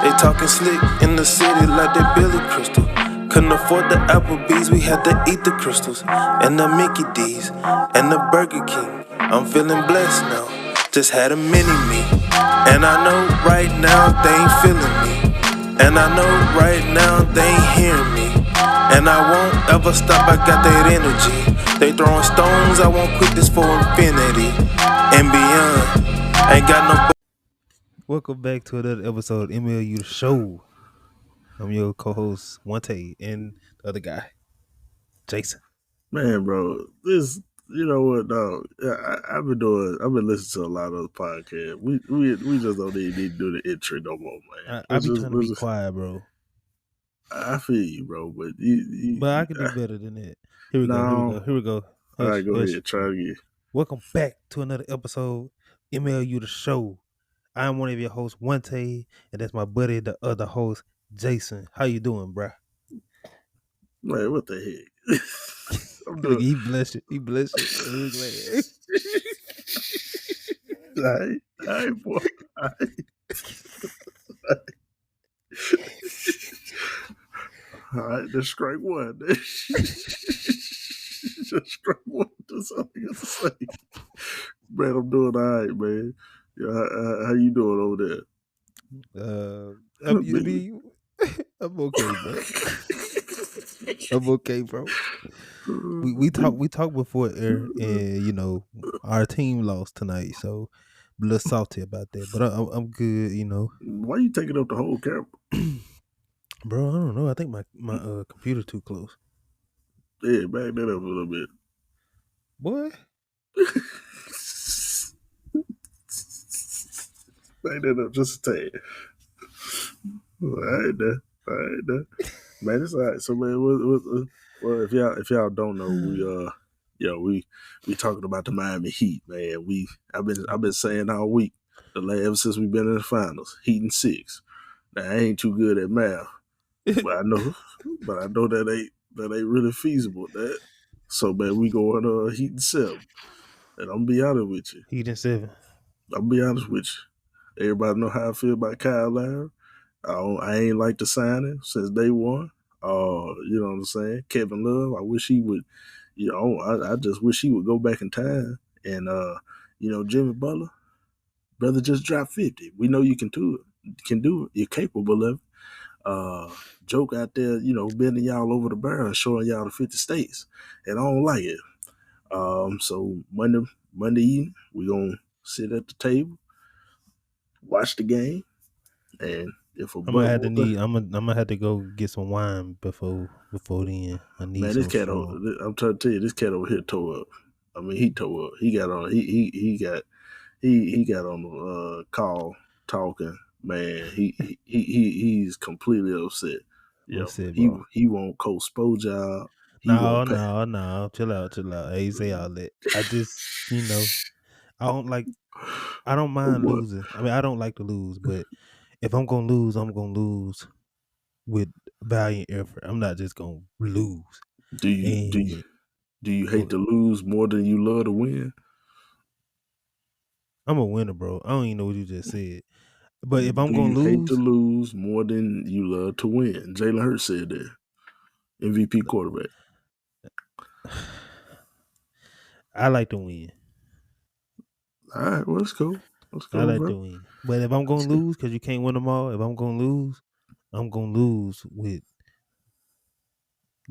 They talking slick in the city like they Billy Crystal. Couldn't afford the Applebee's, we had to eat the crystals. And the Mickey D's, and the Burger King. I'm feeling blessed now, just had a mini-me. And I know right now they ain't feeling me. And I know right now they ain't hearing me. And I won't ever stop, I got that energy. They throwing stones, I won't quit this for infinity and beyond. Ain't got no. Welcome back to another episode of MLU The Show. I'm your co-host, Wante, and the other guy, Jason. Man, bro, this, you know what, dog? I've been listening to a lot of podcasts. We just don't need to do the intro no more, man. I be trying to be quiet, bro. I feel you, bro, but but I can do better than that. Here we go. All right, go ahead, try again. Welcome back to another episode, MLU The Show. I'm one of your hosts, Wante, and that's my buddy, the other host, Jason. How you doing, bruh? Man, what the heck? Look, he bless it. He bless it. All right, boy. All right, that's strike one. Just strike one. That's all I got to say. Man, I'm doing all right, man. How you doing over there? I'm okay, bro. I'm okay, bro. We talked before air, and you know our team lost tonight, so I'm a little salty about that. But I'm good, you know. Why you taking up the whole camera, bro? I don't know. I think my computer too close. Yeah, back that up a little bit, boy. Back that up just a tad. All right, there. Man, it's all right. So, man, well, if y'all don't know, we talking about the Miami Heat, man. I've been saying all week, ever since we've been in the finals, Heat in 6. Now I ain't too good at math, but I know that ain't really feasible. That so, man, we going Heat in 7, and I'm gonna be honest with you. Heat in 7. I'm gonna be honest with you. Everybody know how I feel about Kyle Lowry. I ain't like the signing since day one. You know what I'm saying? Kevin Love, I wish he would, I just wish he would go back in time. And, Jimmy Butler, brother just dropped 50. We know you can do it. You're capable of it. Joke out there, bending y'all over the barrel and showing y'all the 50 states. And I don't like it. So Monday evening, we're going to sit at the table, watch the game, and I'm gonna have to go get some wine before then. I need. Man, this cat I'm trying to tell you, this cat over here tore up. I mean, he tore up. He got on. He got on the call talking. Man, he's completely upset. He won't Coach Spojob. No. Chill out. I ain't say all that. I just, I don't mind losing. I mean, I don't like to lose, but if I'm gonna lose, I'm gonna lose with valiant effort. I'm not just gonna lose. Do you hate to lose more than you love to win? I'm a winner, bro. I don't even know what you just said. But if I'm gonna lose, hate to lose more than you love to win. Jalen Hurts said that. MVP quarterback. I like to win. All right, well, let's go. I like to win. But if I'm gonna lose, because you can't win them all, if I'm gonna lose, I'm gonna lose with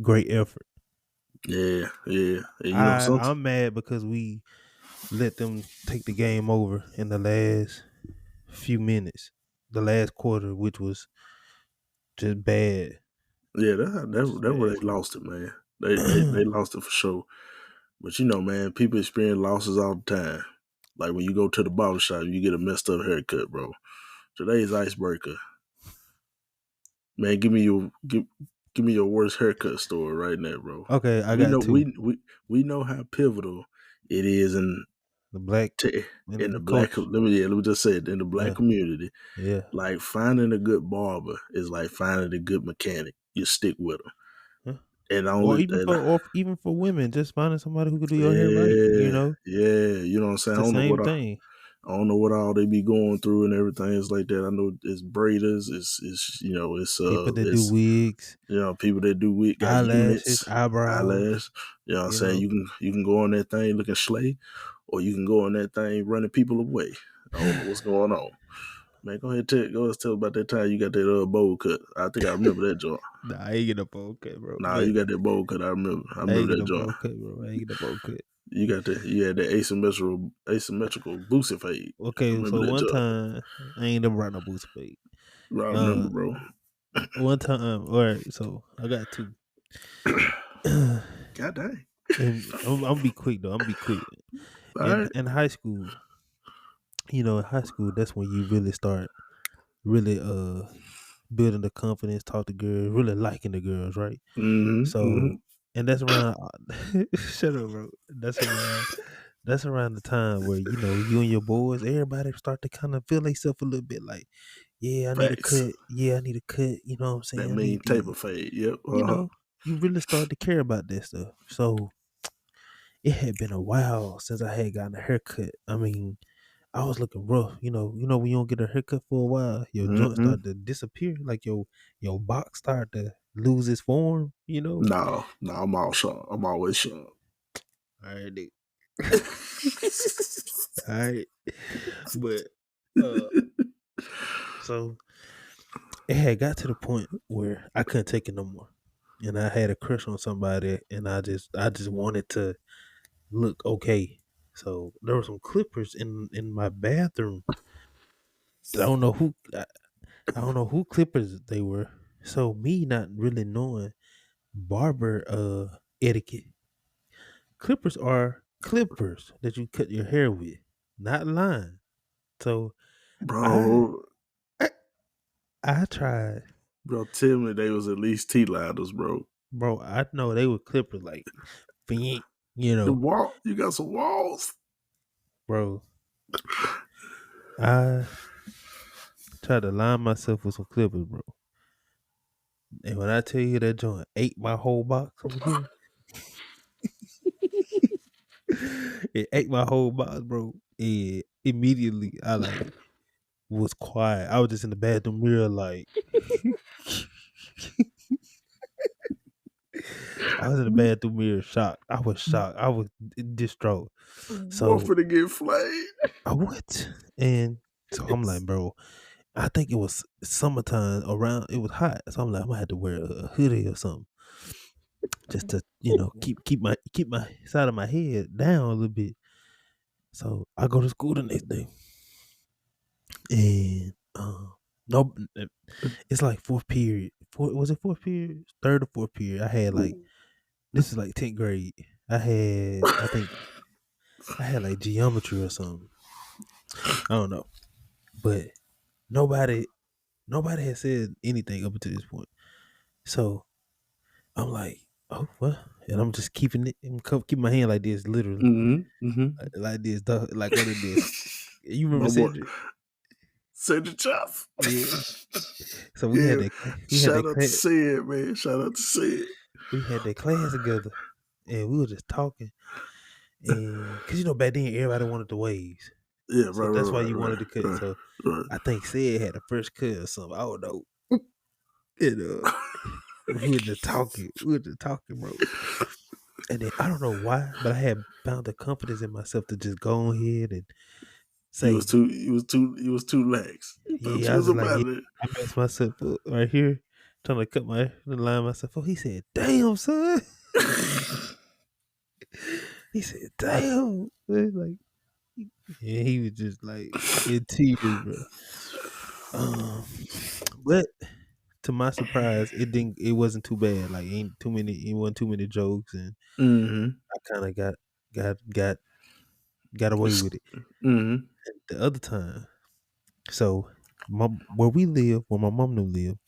great effort. Yeah. I'm mad because we let them take the game over in the last few minutes, the last quarter, which was just bad. Yeah, that where they lost it, man. They lost it for sure. But man, people experience losses all the time. Like when you go to the barbershop, you get a messed up haircut, bro. Today's icebreaker. Man, give me your worst haircut story right now, bro. Okay, I got two. We know how pivotal it is in the black black. Let me just say it, in the black community. Yeah, like finding a good barber is like finding a good mechanic. You stick with them. And even for women, just finding somebody who could do your hair right. Yeah, you know what I'm saying. It's the same thing. I don't know what all they be going through and everything. It's like that. I know it's braiders. It's People that do it's wigs, people that do wig got eyelashes, units, eyebrows. eyelash. You know what I'm You saying? know, You can go on that thing looking slay, or you can go on that thing running people away. I don't know what's going on. Man, go ahead, tell about that time you got that bowl cut. I think I remember that joint. nah, I ain't get a bowl cut, bro. Nah, But you got that bowl cut. I remember. I I ain't remember get that a joint. bowl cut, bro. I ain't get a bowl cut. You had that asymmetrical boosie fade. I Okay, remember so that one joint. time I ain't never brought no boost fade. I remember, bro. One time, all right. So I got two. God dang. And I'm gonna be quick though. I'm gonna be quick. All right. In high school, in high school, that's when you really start really building the confidence, talk to girls, really liking the girls, right? So, and that's around. Shut up, bro. That's around the time where you and your boys, everybody start to kind of feel themselves a little bit like, yeah, I need a Facts. cut. Yeah, I need a cut. You know what I'm That saying? I mean need taper these. fade. Yep. You really start to care about that stuff. So it had been a while since I had gotten a haircut. I mean, I was looking rough. When you don't get a haircut for a while, your joints Mm-hmm. start to disappear. Like your box start to lose its form. No, I'm all sharp. I'm always sharp. All right, dude. All right, but so it had got to the point where I couldn't take it no more, and I had a crush on somebody, and I just wanted to look okay. So there were some clippers in my bathroom. I don't know who clippers they were. So me not really knowing barber etiquette, clippers are clippers that you cut your hair with, not line. So I Bro, I tried, tell me they was at least T-liners, bro. bro. I know they were clippers like, you The know, wall, you got some walls. bro. I tried to line myself with some clippers, bro. And when I tell you that joint ate my whole box over here, it ate my whole box, bro. And immediately I was quiet. I was just in the bathroom mirror, like I was in the bathroom mirror, shocked. I was shocked. I was distraught. What So for to get flayed? I went, and so I'm like, bro, I think it was summertime around. It was hot, so I'm like, I'm gonna have to wear a hoodie or something just to keep my side of my head down a little bit. So I go to school the next day, and no, it's like fourth period. Was it fourth period? Third or fourth period? I had like this is like 10th grade. I think I had like geometry or something. I don't know, but nobody had said anything up until this point. So I'm like, oh well, and I'm just keeping it and keep my hand like this, literally like this, like what it is. You remember My boy, Cedric? Sid the Chuff. Yeah. So we had Yeah. that Shout out to class. Sid, man. Shout out to Sid. We had that class together, and we were just talking. And because back then everybody wanted the waves, Yeah, so that's why you wanted to cut. right, So right. I think Sid had the first cut or something. I don't know. We were just talking. Bro. And then I don't know why, but I had found the confidence in myself to just go ahead and You say, was too lax. You thought yeah. you I was was just like, yeah, about it. I messed myself up right here, trying to cut the line myself. Oh, he said, "Damn, son." He said, "Damn." Like, yeah, he was just like in tears, bro. But to my surprise, it wasn't too bad. Like, it wasn't too many jokes, and I kind of got away with it. The other time, so where my mom knew live,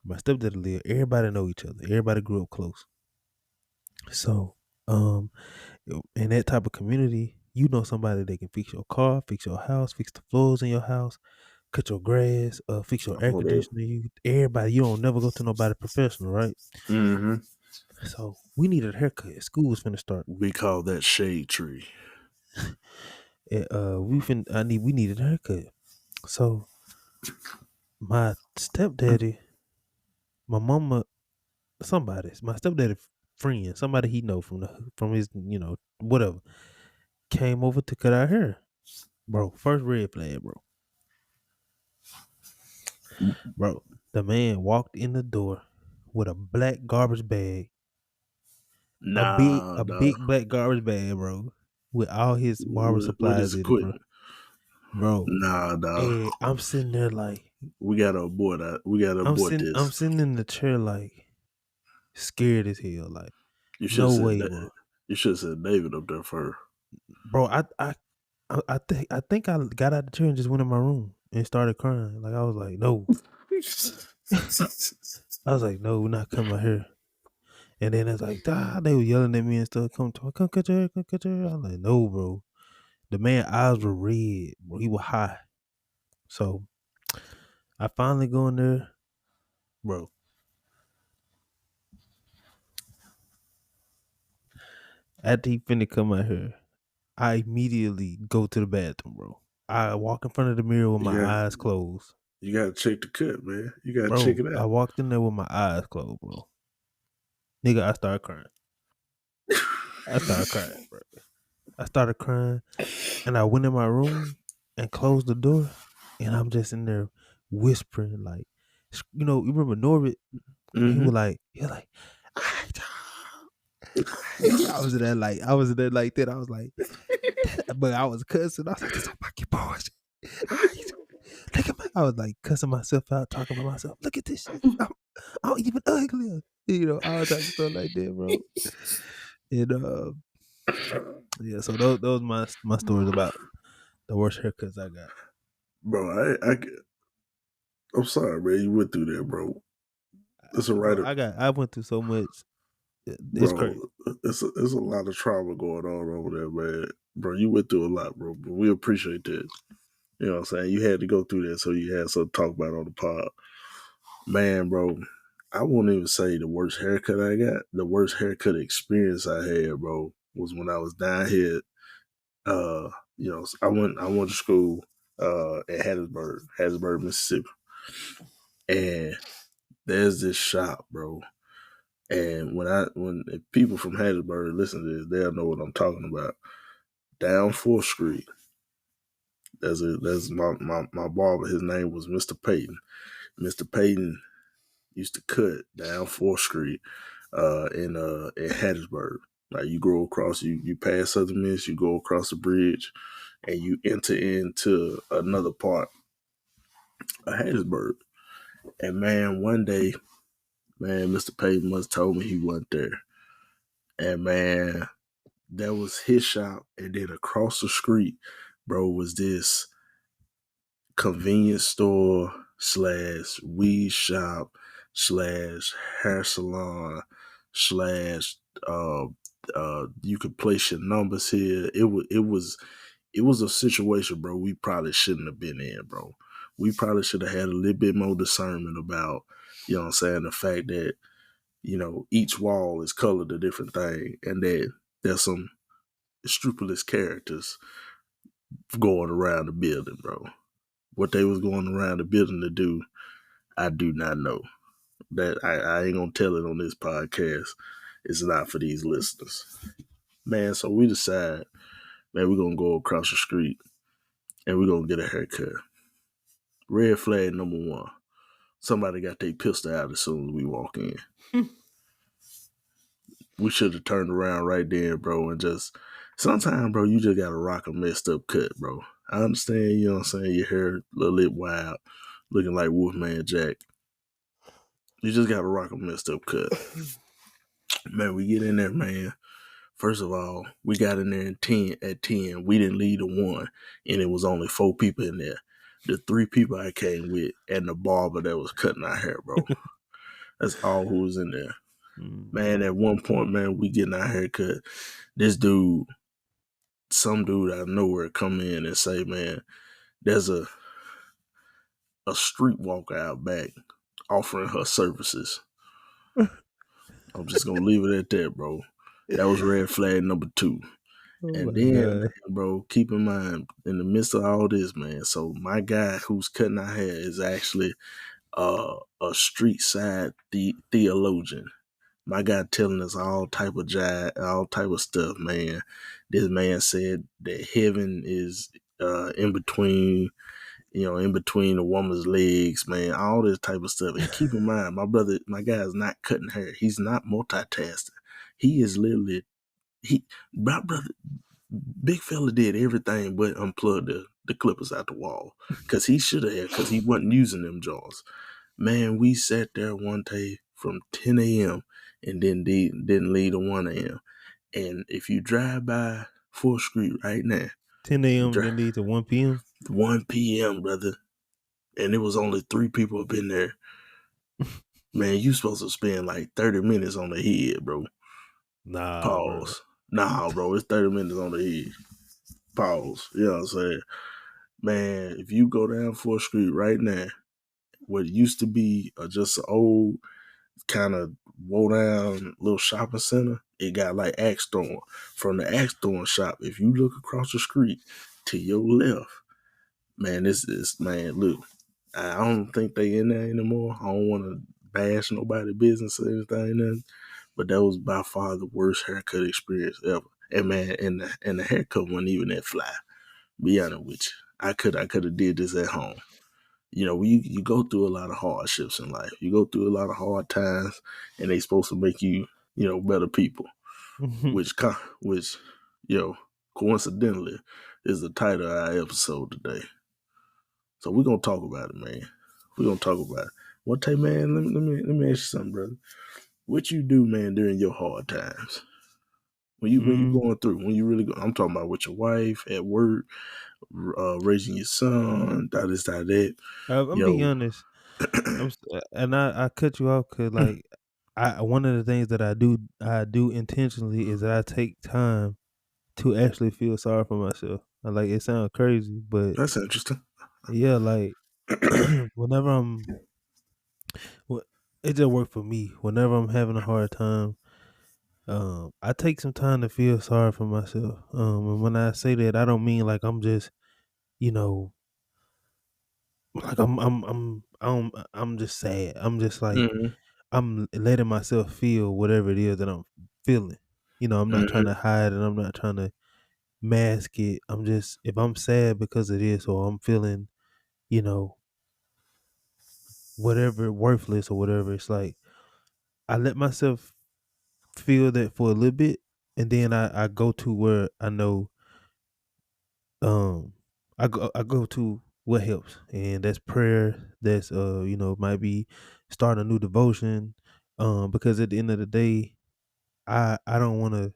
my stepdad live, everybody know each other. Everybody grew up close. So, in that type of community, somebody that can fix your car, fix your house, fix the floors in your house, cut your grass, fix your air conditioner. You don't never go to nobody professional, right? So we needed a haircut. School was finna start. We call that shade tree. we needed a haircut. So my stepdaddy, my mama, my stepdaddy friend, somebody he know from his whatever, came over to cut our hair, bro. First red flag, bro. The man walked in the door with a black garbage bag, Nah, a dog. big black garbage bag, bro, with all his barber What supplies is in it, equipment? bro. Nah, dog. And I'm sitting there like, We gotta abort that. We gotta abort this. I'm sitting in the chair like scared as hell, like You should no have way, said bro. You should have said David up there first. Bro, I think I got out the chair and just went in my room and started crying. Like I was like, no. I was like, no, we're not coming here. And then it's like, they were yelling at me and stuff. Come cut your hair, come cut your hair. I was like, no, bro. The man's eyes were red, bro. He was high. So I finally go in there, bro. After he finna come out here, I immediately go to the bathroom, bro. I walk in front of the mirror with my eyes closed. You gotta check the cut, man. You gotta check it out. I walked in there with my eyes closed, bro. Nigga, I started crying. Bro. I started crying, and I went in my room and closed the door, and I'm just in there whispering, like, you remember Norbit? Mm-hmm. He was like, I was in there like that. I was like, but I was cussing. I was like, this is fucking bullshit. Look at I was like cussing myself out, talking to myself. Look at this shit. I'm even uglier. All type of stuff like that, bro. And yeah, so those my stories about the worst haircuts I got. Bro, I'm sorry, man. You went through that, bro. It's a writer. I went through so much. It's crazy. It's a lot of trauma going on over there, man. Bro, you went through a lot, bro. But we appreciate that. You know what I'm saying? You had to go through that so you had something to talk about on the pod. Man, bro, I won't even say the worst haircut I got. The worst haircut experience I had, bro, was when I was down here. I went to school at Hattiesburg, Mississippi. And there's this shop, bro. And when people from Hattiesburg listen to this, they'll know what I'm talking about. Down 4th Street. There's my barber. His name was Mr. Payton. Mr. Payton used to cut down 4th Street in Hattiesburg. Like you go across, you pass Southern Miss, you go across the bridge, and you enter into another part of Hattiesburg. And man, one day, man, Mr. Payton must have told me he wasn't there. And man, that was his shop. And then across the street, bro, was this convenience store / weed shop / hair salon / you could place your numbers here. It was a situation, bro, we probably shouldn't have been in, bro. We probably should have had a little bit more discernment about, you know what I'm saying, the fact that, each wall is colored a different thing and that there's some scrupulous characters going around the building, bro. What they was going around the building to do, I do not know. That I ain't gonna tell it on this podcast. It's not for these listeners. Man, so we decide, man, we're gonna go across the street and we're gonna get a haircut. Red flag number 1. Somebody got their pistol out as soon as we walk in. We should have turned around right there, bro, and just sometimes, bro, you just gotta rock a messed up cut, bro. I understand, you know what I'm saying, your hair a little bit wild, looking like Wolfman Jack. You just gotta rock a messed up cut. Man, we get in there, man. First of all, we got in there at 10. We didn't leave the 1, and it was only 4 people in there. The 3 people I came with and the barber that was cutting our hair, bro. That's all who was in there. Man, at one point, man, we getting our hair cut. This dude, some dude out of nowhere come in and say, man, there's a streetwalker out back offering her services. I'm just going to leave it at that, bro. That was red flag number 2. Oh And my then, man, god. bro, keep in mind, in the midst of all this, man, so my guy who's cutting our hair is actually a street side theologian. My guy telling us all type of all type of stuff, man. This man said that heaven is in between, in between a woman's legs, man. All this type of stuff. And keep in mind, my guy is not cutting hair. He's not multitasking. He is literally my brother. Big fella did everything but unplug the clippers out the wall because he should have, because he wasn't using them jaws. Man, we sat there one day from 10 a.m. and then didn't leave to 1 a.m. And if you drive by 4th Street right now, 10 a.m. then lead to 1 p.m. 1 p.m., brother, and it was only 3 people up in there. Man, you supposed to spend like 30 minutes on the head, bro. Nah, bro. Pause. Nah, bro, it's 30 minutes on the head. Pause. You know what I'm saying? Man, if you go down 4th Street right now, what used to be just an old kind of woe down little shopping center, it got like Axe Throwing. From the Axe Throwing shop, if you look across the street to your left, man, man, look, I don't think they in there anymore. I don't want to bash nobody business or anything, but that was by far the worst haircut experience ever. And man, and the haircut wasn't even that fly. Be honest with you, I could have did this at home. You go through a lot of hardships in life. You go through a lot of hard times, and they supposed to make you, better people. which, coincidentally, is the title of our episode today. So we're gonna talk about it, man. We're gonna talk about it. One day, man, let me ask you something, brother. What you do, man, during your hard times? When you going through, when you really go, I'm talking about with your wife, at work, raising your son, that. I'm being honest. And I cut you off because like one of the things that I do intentionally is that I take time to actually feel sorry for myself. Like it sounds crazy, but That's interesting. yeah, like whenever it just worked for me. Whenever I'm having a hard time, I take some time to feel sorry for myself. And when I say that, I don't mean like I'm just, you know, like I'm just sad. I'm just like Mm-hmm. I'm letting myself feel whatever it is that I'm feeling. I'm not trying to hide and I'm not trying to mask it. I'm just if I'm sad because it is, or I'm feeling, you know, whatever worthless or whatever. It's like I let myself feel that for a little bit, and then I go to where I know um I go to what helps, and that's prayer. That's might be start a new devotion, because at the end of the day, I don't want to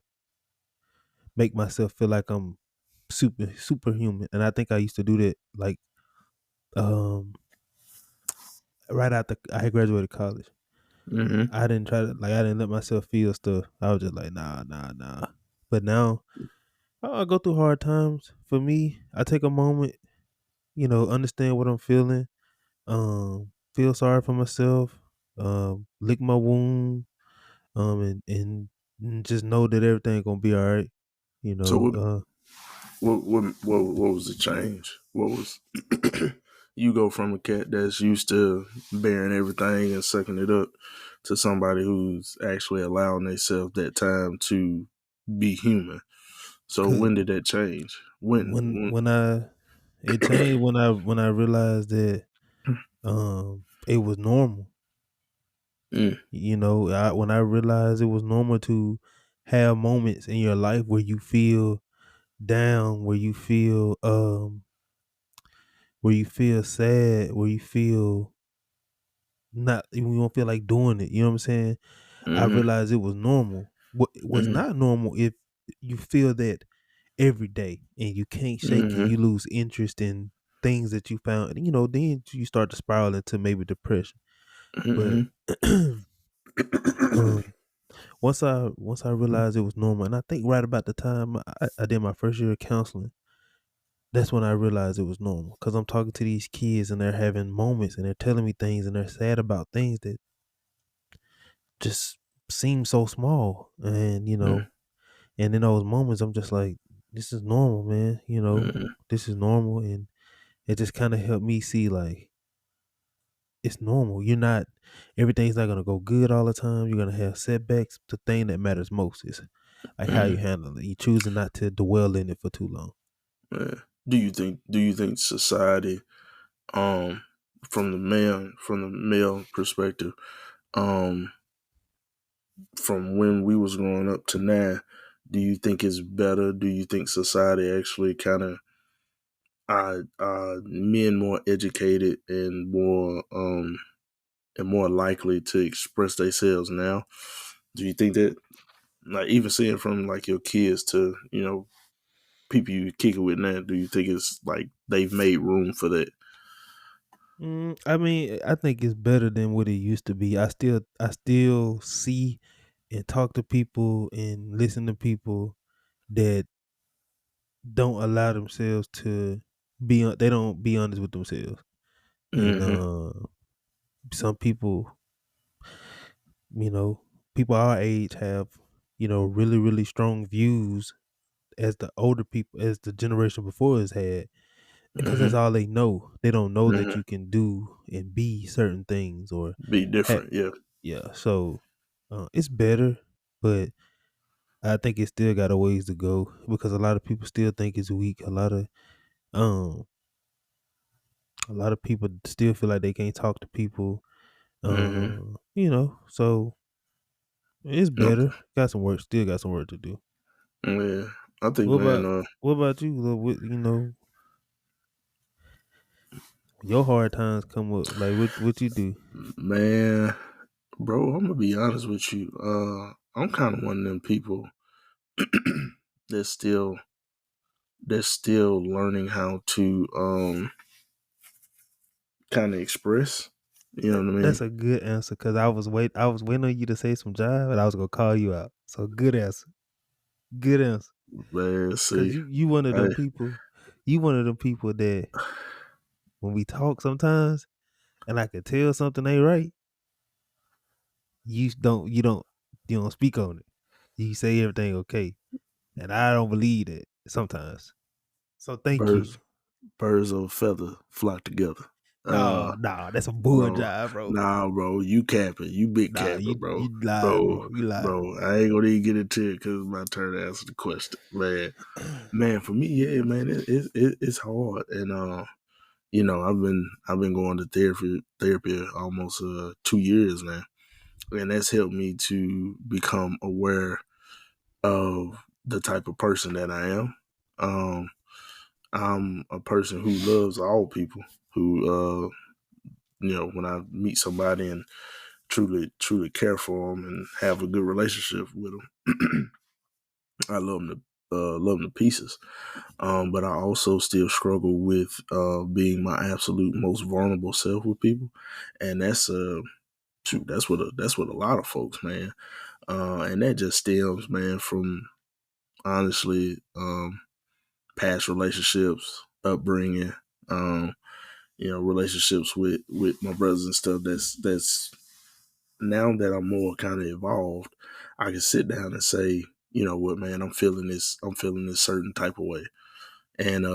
make myself feel like I'm superhuman, and I think I used to do that like um right after I had graduated college. Mm-hmm. I didn't try to like I didn't let myself feel stuff. I was just like nah. But now I go through hard times. For me, I take a moment, understand what I'm feeling, feel sorry for myself, lick my wound, and just know that everything gonna be all right. So what was the change? What was you go from a cat that's used to bearing everything and sucking it up to somebody who's actually allowing themselves that time to be human. So when did that change? It changed when I realized that it was normal. Mm, When I realized it was normal to have moments in your life where you feel down, where you feel sad, where you feel not you don't feel like doing it. You know what I'm saying? I mm-hmm, realized it was normal. What was mm-hmm, not normal if you feel that every day and you can't shake it, mm-hmm, you lose interest in things that you found, then you start to spiral into maybe depression. But mm-hmm. um, once I realized it was normal, and I think right about the time I did my first year of counseling, that's when I realized it was normal. Because I'm talking to these kids and they're having moments and they're telling me things and they're sad about things that just seem so small. And, and in those moments, I'm just like, this is normal, man. You know, this is normal, and it just kind of helped me see like it's normal. You're not everything's not gonna go good all the time. You're gonna have setbacks. The thing that matters most is like how you handle it. You choosing not to dwell in it for too long. Yeah. Do you think society, um, from the male perspective, um, from when we was growing up to now, do you think it's better? Do you think society actually kind of men more educated and more likely to express themselves now? Do you think that, like, even seeing from like your kids to people you kick it with now, do you think it's like they've made room for that? I mean, I think it's better than what it used to be. I still see and talk to people and listen to people that don't allow themselves to they don't be honest with themselves. And Mm-hmm. some people, you know, people our age have, really, really strong views as the older people, as the generation before us had, because that's Mm-hmm. all they know. They don't know that Mm-hmm. you can do and be certain things or Be ha- different, yeah. yeah. So it's better, but I think it still got a ways to go because a lot of people still think it's weak. Um a lot of people still feel like they can't talk to people. Mm-hmm. So it's better. Okay. Still got some work to do. Yeah, I think, What man. about what about you? Your hard times come up. Like what you do? Man, bro, I'm gonna be honest with you. I'm kind of one of them people that's still learning how to kind of express. You know what I That's mean? a good answer because I was waiting on you to say some jive and I was gonna call you out. So good answer. Good answer. Man, Cause see, you one of I them people. You one of them people that when we talk sometimes and I can tell something ain't right, you don't you don't you don't speak on it. You say everything okay. And I don't believe that sometimes. So thank you. birds birds of a feather flock together. Uh, Nah, that's a bull bro, jive, bro. nah, bro, you capping, you big Nah, capper, you bro, lied, bro, bro. You lied. bro. I ain't gonna even get into it because it's my turn to answer the question, man. Man, for me, yeah, man, it's hard, and I've been going to therapy almost 2 years now, and that's helped me to become aware of the type of person that I am. Um, I'm a person who loves all people. Who when I meet somebody and truly care for them and have a good relationship with them, I love them to pieces. But I also still struggle with being my absolute most vulnerable self with people, and that's what a lot of folks, man. And that just stems, man, from honestly past relationships, upbringing, relationships with my brothers and stuff. That's now that I'm more kind of evolved, I can sit down and say, you know what, man, I'm feeling this certain type of way, and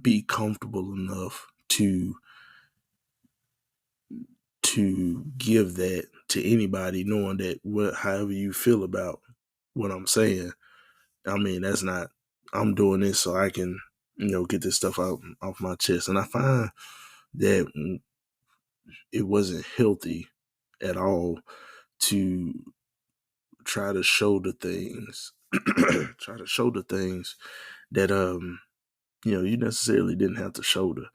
be comfortable enough to give that to anybody, knowing that however you feel about what I'm saying, I mean, that's not, I'm doing this so I can, get this stuff out off my chest. And I find that it wasn't healthy at all to try to show the things, try to show the things that you necessarily didn't have to shoulder.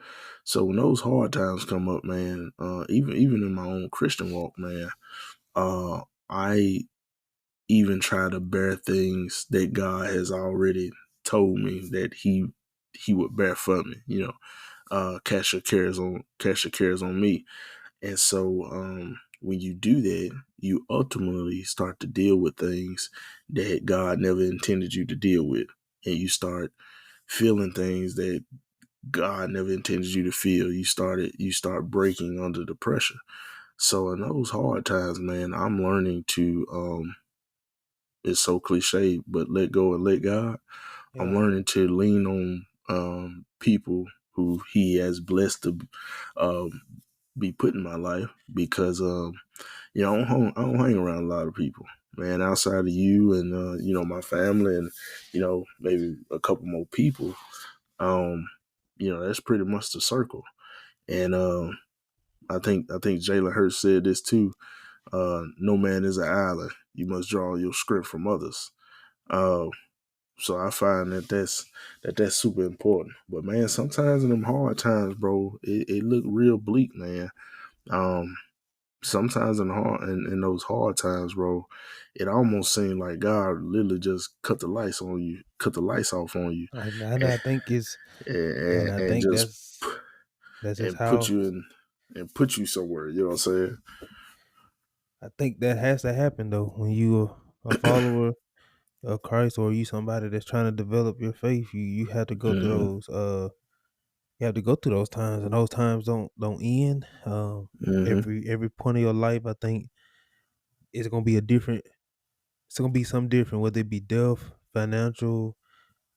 So when those hard times come up, man, even in my own Christian walk, man, I even try to bear things that God has already told me that He would bear for me. Cast your cares on me. And so when you do that, you ultimately start to deal with things that God never intended you to deal with, and you start feeling things that God never intended you to feel. You start breaking under the pressure. So in those hard times, man, I'm learning to it's so cliche, but let go and let God. I'm Yeah. learning to lean on people who He has blessed to um, be put in my life because I don't hang around a lot of people, man. Outside of you and my family and maybe a couple more people, um, that's pretty much the circle. And I think Jalen Hurts said this too. No man is an island. You must draw your strength from others. Uh, so I find that's super important. But man, sometimes in them hard times, bro, it look real bleak, man. Um, Sometimes in those hard times, bro, it almost seemed like God literally just cut the lights on you, cut the lights off on you, And and I think it's and and, I and think just that's just and put how you in and put you somewhere. You know what I'm I think that has to happen though. When you a follower of Christ or you somebody that's trying to develop your faith, you have to go saying? through those you have to go through those times, and those times don't end. Hmm. Every point of your life, I think it's gonna be a different. It's gonna be something different, whether it be death, financial,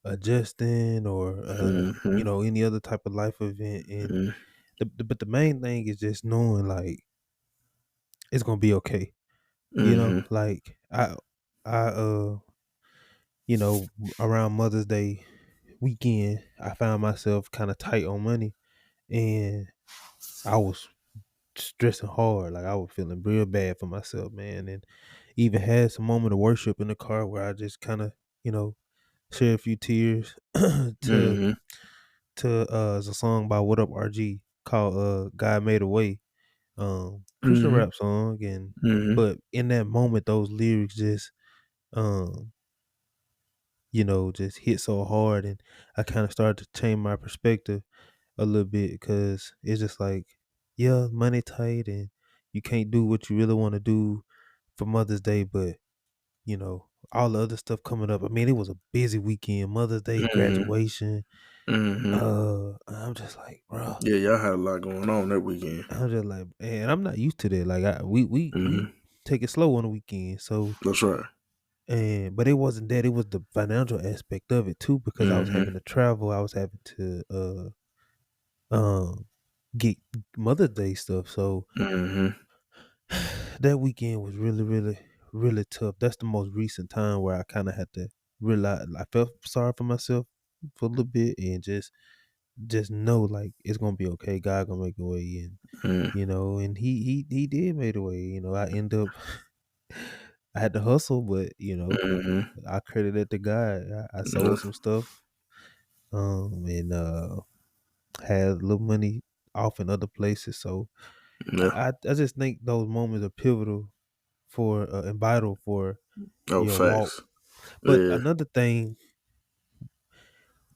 adjusting, or Hmm. any other type of life event. And Hmm. but the main thing is just knowing like it's gonna be okay. Hmm. Like I around Mother's Day weekend, I found myself kind of tight on money, and I was stressing hard. Like I was feeling real bad for myself, man. And even had some moment of worship in the car where I just kind of, shed a few tears to Hmm. it's a song by What Up RG called God Made a Way. Christian Hmm. rap song, and Hmm. but in that moment those lyrics just um just hit so hard, and I kind of started to change my perspective a little bit because it's just like, yeah, money tight and you can't do what you really want to do for Mother's Day, but all the other stuff coming up. I mean, it was a busy weekend, Mother's Day, Hmm. graduation. Hmm. I'm just like, bro. Yeah, y'all had a lot going on that weekend. I'm just like, and I'm not used to that. Like, we Hmm. take it slow on the weekend. So, That's right. but it wasn't that. It was the financial aspect of it too, because I was Hmm. having to travel. I was having to um get Mother's Day stuff. So Hmm. that weekend was really, really, really tough. That's the most recent time where I kind of had to realize I felt sorry for myself for a little bit and just know like it's gonna be okay. God gonna make a way, and and he did make a way. I end up I had to hustle, but Hmm. I credit it to God. I sold some stuff, and had a little money off in other places. So Yeah. I just think those moments are pivotal for and vital for Oh, your walk. facts. But Yeah. another thing,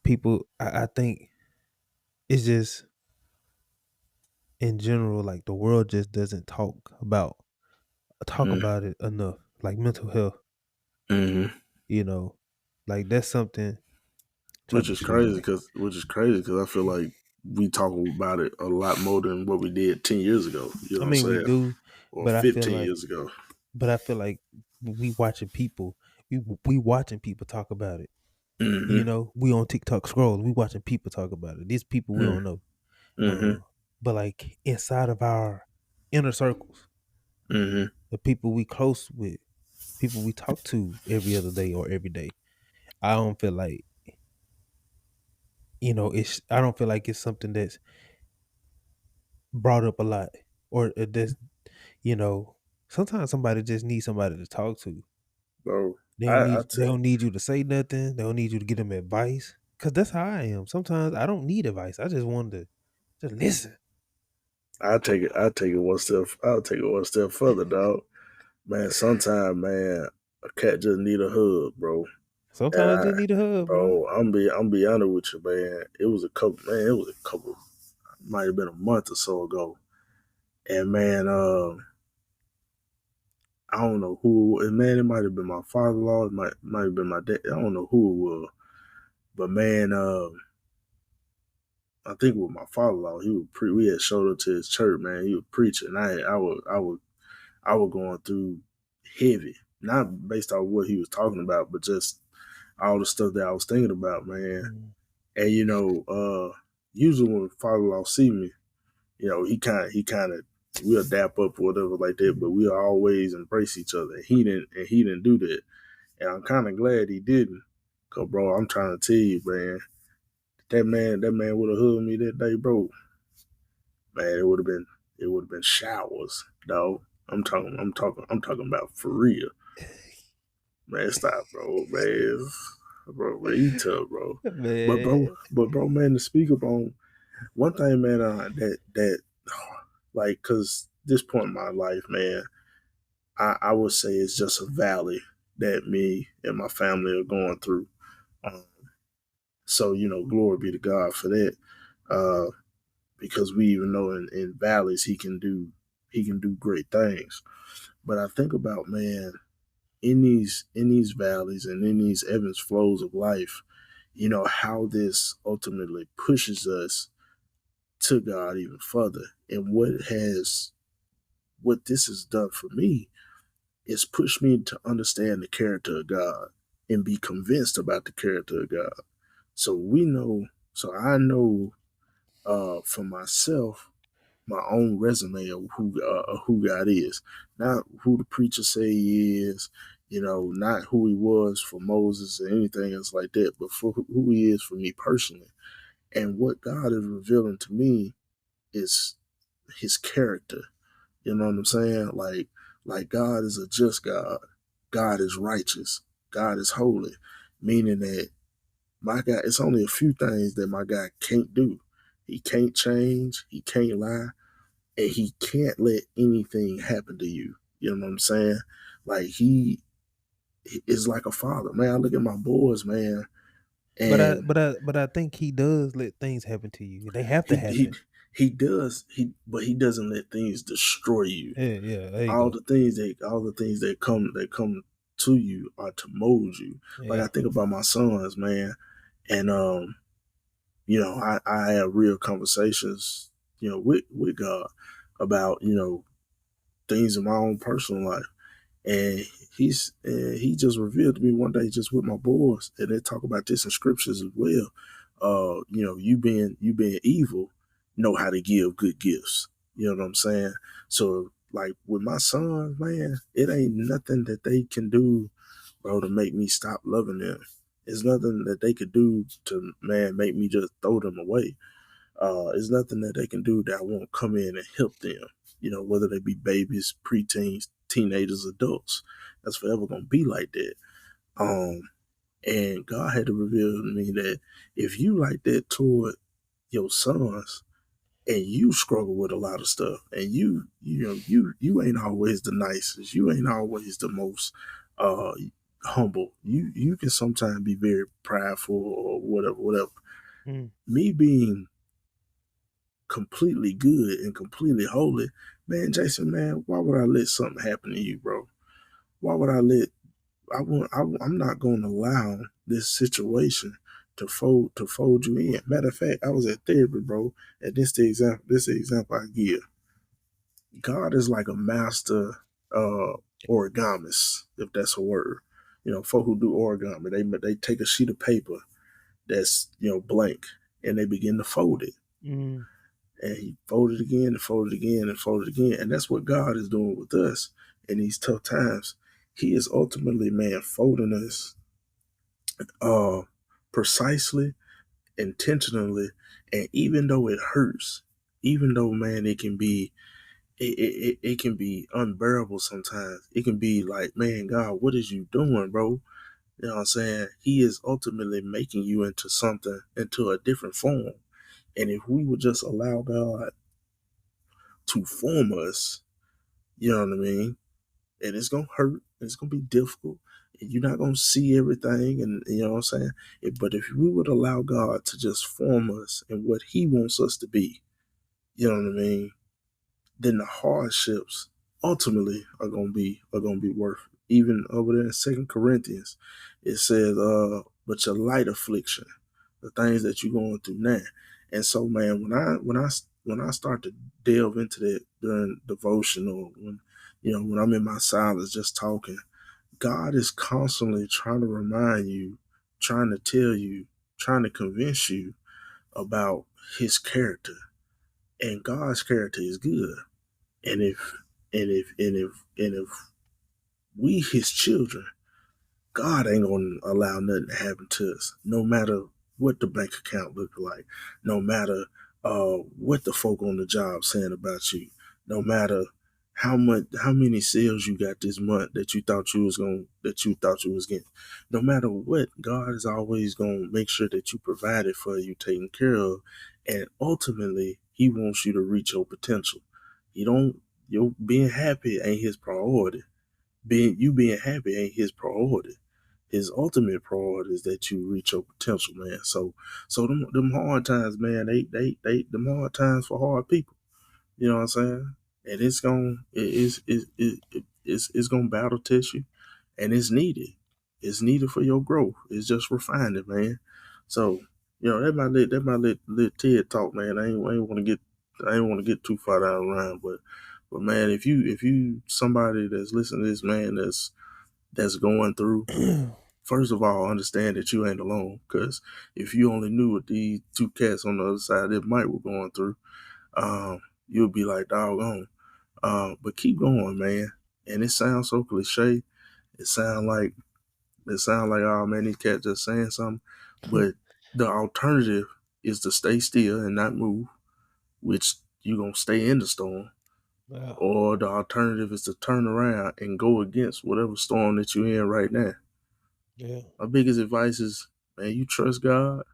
people, I think it's just in general, like the world just doesn't talk Mm. about it enough. Like mental health, Hmm. you know, like that's something. Try to Which be is sweet, crazy man. because I feel like we talk about it a lot more than what we did 10 years ago. You I know what I'm mean, we saying? do, Or but 15 years ago. I feel like we watching people, we watching people talk about it. Hmm. We on TikTok scrolling, we watching people talk about it. These people we don't know, Hmm. but like inside of our inner circles, Hmm. the people we close with, people we talk to every other day or every day. I don't feel like it's. I don't feel like it's something that's brought up a lot, or that's you know. Sometimes somebody just needs somebody to talk to. Bro, They don't I need. They take don't need you to say nothing. They don't need you to give them advice. Cause that's how I am. Sometimes I don't need advice. I just want to just listen. I'll take it one step further, dog. Man, sometimes, man, a cat just need a hug, bro. And Sometimes I just need a hug, bro. I'm be honest with you, man. It was a couple, might have been a month or so ago. And man, I don't know who, and man, it might have been my father-in-law, it might have been my dad. I don't know who it was, but man, I think with my father-in-law, we had showed up to his church, man. He was preaching. I was going through heavy, not based on what he was talking about, but just all the stuff that I was thinking about, man. Mm. And usually when father-in-law see me, he kind of we'll dap up or whatever like that, but we'll always embrace each other. And he didn't do that, and I'm kind of glad he didn't. Cause bro, I'm trying to tell you, man, that man would have hugged me that day, bro. Man, it would have been showers, dog. I'm talking about for real. Man, stop, bro, man. Bro, you tough, bro. But bro, Man. man, to speak up on one thing, man, that like, cause this point in my life, man, I would say it's just a valley that me and my family are going through. Um, so glory be to God for that. Uh, because we even know in valleys he can do great things. But I think about, man, in these valleys and in these ebbs and flows of life, how this ultimately pushes us to God even further. And what this has done for me is push me to understand the character of God and be convinced about the character of God. So I know for myself my own resume of who God is, not who the preacher say he is, not who he was for Moses or anything else like that, but for who he is for me personally. And what God is revealing to me is his character. You know what I'm saying? Like God is a just God. God is righteous. God is holy. Meaning that my God, it's only a few things that my God can't do. He can't change. He can't lie. And he can't let anything happen to you. You know what I'm saying? Like he is like a father. Man, I look at my boys, man, and But I think he does let things happen to you. They have to he he happen. he does but he doesn't let things destroy you. Yeah, yeah. There you all go. the things that all the things that come to you are to mold you. Like Yeah. I think about my sons, man, and I have real conversations, with God about things in my own personal life, and he just revealed to me one day just with my boys, and they talk about this in scriptures as well. You being evil, know how to give good gifts. You know what I'm saying? So like with my sons, man, it ain't nothing that they can do, bro, to make me stop loving them. It's nothing that they could do to, man, make me just throw them away. It's nothing that they can do that won't come in and help them. Whether they be babies, preteens, teenagers, adults. That's forever gonna be like that. Um, and God had to reveal to me that if you like that toward your sons, and you struggle with a lot of stuff, and you ain't always the nicest, you ain't always the most uh humble. You can sometimes be very prideful or whatever. Mm. Me being completely good and completely holy, man, Jason, man, why would I let something happen to you, bro? Why would I let? I'm not going to allow this situation to fold you in. Matter of fact, I was at therapy, bro, and this the example I give. God is like a master origamist, if that's a word. Folk who do origami, they take a sheet of paper that's blank, and they begin to fold it, Mm. and he folded again and folded again and folded again. And that's what God is doing with us in these tough times. He is ultimately, man, folding us uh precisely, intentionally, and even though it hurts, even though, man, it can be unbearable sometimes. It can be like, man, God, what is you doing, bro? You know what I'm saying? He is ultimately making you into a different form. And if we would just allow God to form us, you know what I mean? And it's gonna hurt, and it's gonna be difficult, and you're not gonna see everything, and you know what I'm saying? But if we would allow God to just form us and what He wants us to be, you know what I mean? Then the hardships ultimately are gonna be worth it. Even over there in Second Corinthians, it says, but your light affliction, the things that you're going through now. And so, man, when I start to delve into that during devotion, or when I'm in my silence just talking, God is constantly trying to remind you trying to tell you, trying to convince you about his character. And God's character is good. And if we his children, God ain't gonna allow nothing to happen to us, no matter what the bank account look like, no matter what the folk on the job saying about you, no matter how many sales you got this month that you thought you was getting. No matter what, God is always gonna make sure that you provided for, you taken care of, and ultimately he wants you to reach your potential. He don't your being happy ain't his priority. Being happy ain't his priority. His ultimate priority is that you reach your potential, man. So them hard times, man, they them hard times for hard people. You know what I'm saying? And it's gonna battle test you, and it's needed. It's needed for your growth. It's just refining, man. So that might let TED talk, man. I ain't want to get too far down the line, but man, if you somebody that's listening to this, man, that's going through, first of all, understand that you ain't alone. Because if you only knew what these two cats on the other side of that mic were going through, you'll be like, doggone. But keep going, man. And it sounds so cliche. It sounds like, oh man, these cats just saying something. But the alternative is to stay still and not move, which you're gonna stay in the storm. Yeah. Or the alternative is to turn around and go against whatever storm that you're in right now. Yeah. My biggest advice is, man, you trust God.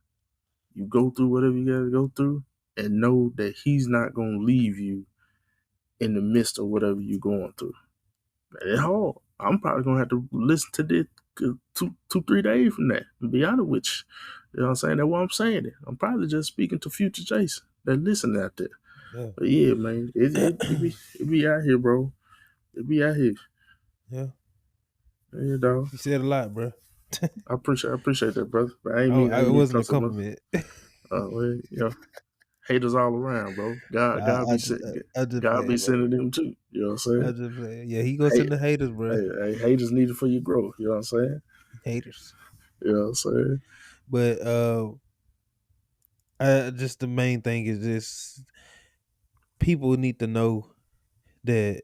You go through whatever you got to go through, and know that He's not going to leave you in the midst of whatever you're going through. It's hard. I'm probably going to have to listen to this 2-3 days from that, and be honest with you. You know what I'm saying? That's why I'm saying it. I'm probably just speaking to future Jason that listen out there. Yeah. But yeah, man, it be out here, bro. It be out here. Yeah. Yeah, dog. You said a lot, bro. I appreciate that, brother. But I ain't Oh, mean it wasn't a cuss so much. compliment. Well, haters all around, bro. God be sending them too. You know what I'm saying? Yeah, he gonna send the haters, bro. Hey, haters needed for your growth. You know what I'm saying? Haters. You know what I'm saying? But just the main thing is this: people need to know that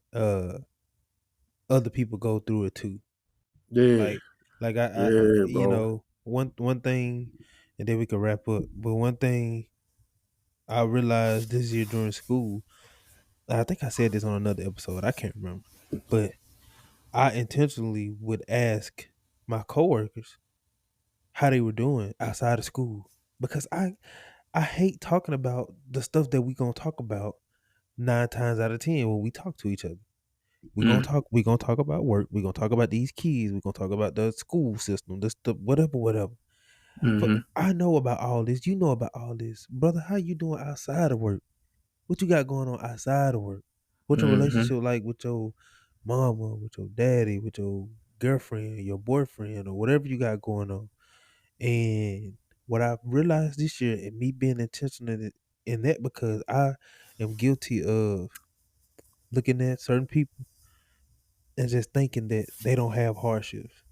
other people go through it too. Yeah. Like I Yeah, you bro. know, one thing, and then we can wrap up. But one thing I realized this year during school, I think I said this on another episode. I can't remember, but I intentionally would ask my coworkers how they were doing outside of school because I hate talking about the stuff that we gonna talk about 9 times out of 10 when we talk to each other. We're gonna talk about work. We're gonna talk about these kids. We're gonna talk about the school system, this the whatever. But Mm-hmm. I know about all this. You know about all this. Brother, how you doing outside of work? What you got going on outside of work? What's your Mm-hmm. relationship like with your mama, with your daddy, with your girlfriend, your boyfriend, or whatever you got going on? And what I've realized this year, and me being intentional in that, because I am guilty of looking at certain people and just thinking that they don't have hardships.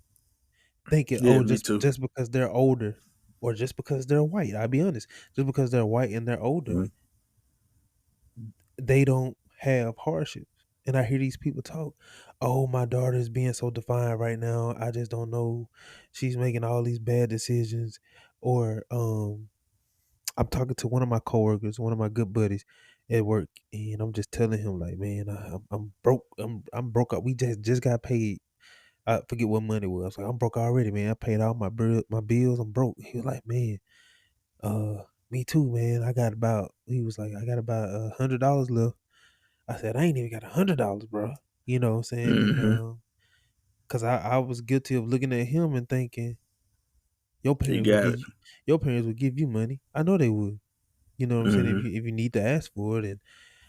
Thinking, Yeah, oh, me just too. just because they're older, or just because they're white. I'll be honest, just because they're white and they're older, Mm-hmm. they don't have hardships. And I hear these people talk, oh, my daughter is being so defiant right now. I just don't know. She's making all these bad decisions. Or I'm talking to one of my coworkers, one of my good buddies at work, and I'm just telling him like, man, I'm broke. I'm broke up. We just got paid. I forget what money it was. Like, I'm broke already, man. I paid all my bills. I'm broke. He was like, man, me too, man. He was like, I got about $100 left. I said, I ain't even got $100, bro. You know what I'm saying? And Mm-hmm. cause I was guilty of looking at him and thinking your You parents would got give it. you money. I know they would. You know what I'm saying? Mm-hmm. If you need to ask for it, and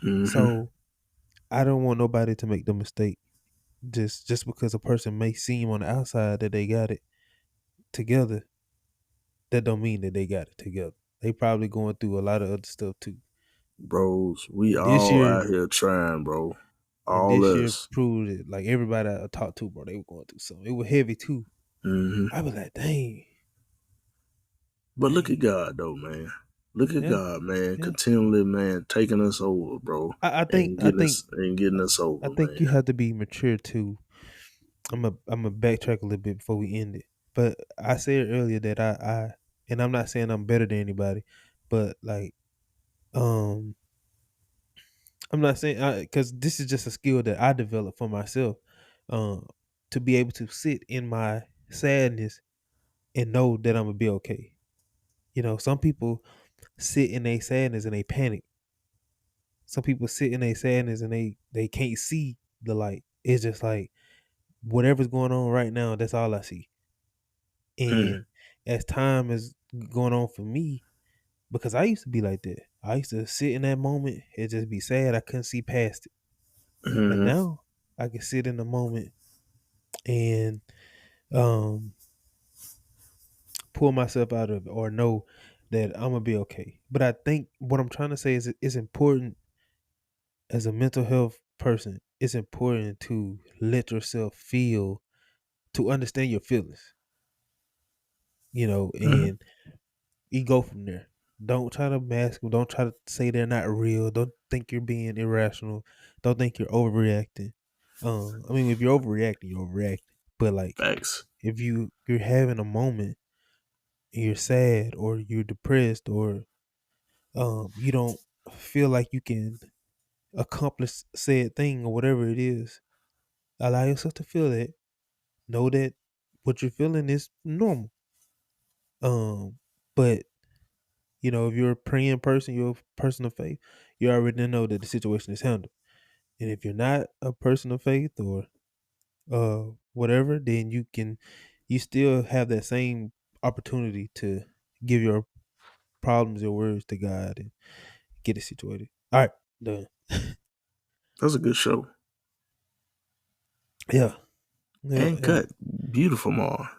Mm-hmm. so I don't want nobody to make the mistake just because a person may seem on the outside that they got it together. That don't mean that they got it together. They probably going through a lot of other stuff too. Bros, we And this all year, out here trying, bro. and All this year us. proved it. Like everybody I talked to, bro, they were going through something. It was heavy too. Mm-hmm. I was like, dang. But look at God though, man. Look at Yeah, God, man. yeah. Continually, man, taking us over, bro. I And think I think getting us over, I think man. you have to be mature too. I'm a backtrack a little bit before we end it. But I said earlier that I and I'm not saying I'm better than anybody, but like I'm not saying because this is just a skill that I developed for myself, um, to be able to sit in my sadness and know that I'm gonna be okay. You know, some people sit in their sadness and they panic. Some people sit in their sadness and they can't see the light. It's just like whatever's going on right now, that's all I see. Mm, And as time is going on for me, because I used to be like that. I used to sit in that moment and just be sad. I couldn't see past it. But mhm, now I can sit in the moment and um pull myself out of it or know that I'm gonna be okay. But I think what I'm trying to say is it's important as a mental health person, it's important to let yourself feel, to understand your feelings, you know, mhm. and you go from there. Don't try to mask them. Don't try to say they're not real. Don't think you're being irrational. Don't think you're overreacting. I mean, if you're overreacting, you're overreacting. But like, Facts. if you're having a moment and you're sad or you're depressed or you don't feel like you can accomplish said thing or whatever it is, allow yourself to feel that. Know that what you're feeling is normal. But you know, if you're a praying person, you're a person of faith, you already know that the situation is handled. And if you're not a person of faith or whatever, then you still have that same opportunity to give your problems, your words to God and get it situated. All right, done. That's a good show. Yeah. Yeah, And yeah. cut. Beautiful, Mar.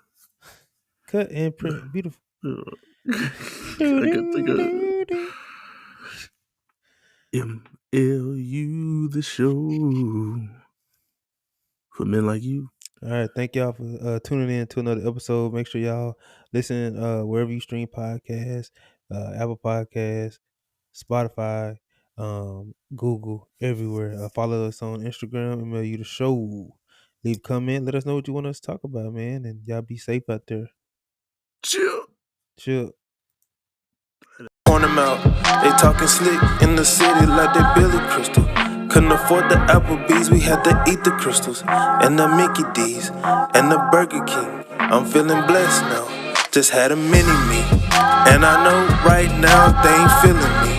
Cut and print. Beautiful. I can think of MLU the show for men like you. All right, thank y'all for tuning in to another episode. Make sure y'all listen wherever you stream podcasts, Apple Podcasts, Spotify, Google, everywhere. Follow us on Instagram, MLU the show. Leave a comment, let us know what you want us to talk about, man, and y'all be safe out there. Chill. Chill. Point them out. They talking slick in the city like they Billy Crystal. Couldn't afford the Applebee's, we had to eat the crystals. And the Mickey D's, and the Burger King. I'm feeling blessed now, just had a mini-me. And I know right now they ain't feeling me.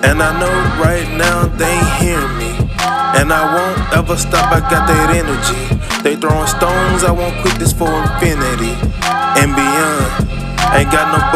And I know right now they ain't hearing me. And I won't ever stop, I got that energy. They throwing stones, I won't quit this for infinity and beyond. Ain't got no